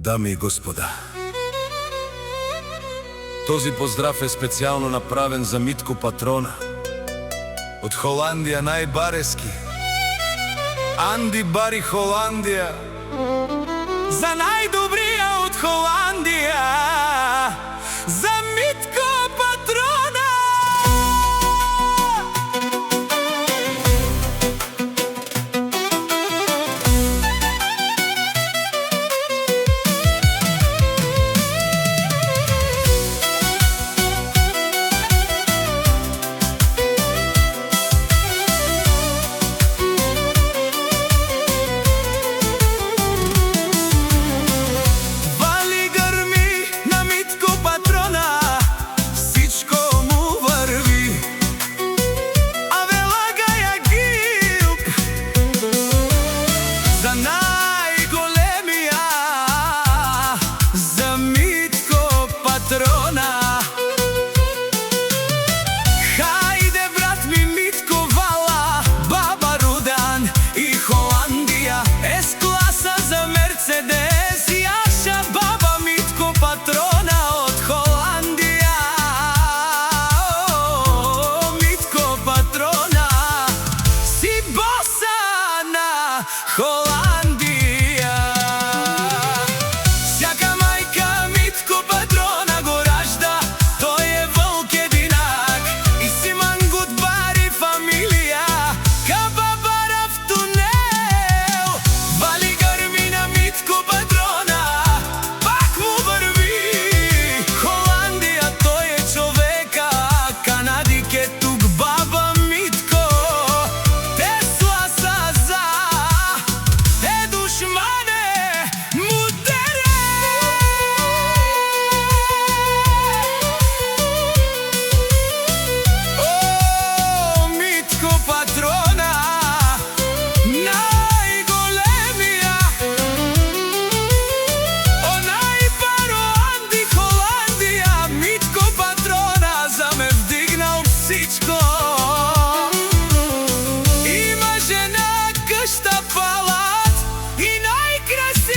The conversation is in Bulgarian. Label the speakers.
Speaker 1: Дами и господа, този поздрав е специјално направен за Митко Патрона. Од Холандија најбарески, Анди Бари Холандија. За најдобрија од Холандија, за Митко Патрона. Холандија, сјака мајка Митко Патрона го ражда, тој е волк единак. И си мангут бари фамилија, ка бабара в тунел. Вали грми на Митко Патрона, пак му врви. Холандија, тој е човека, Канадик е тук баба Митко. Има жена, къща, палат и най-красив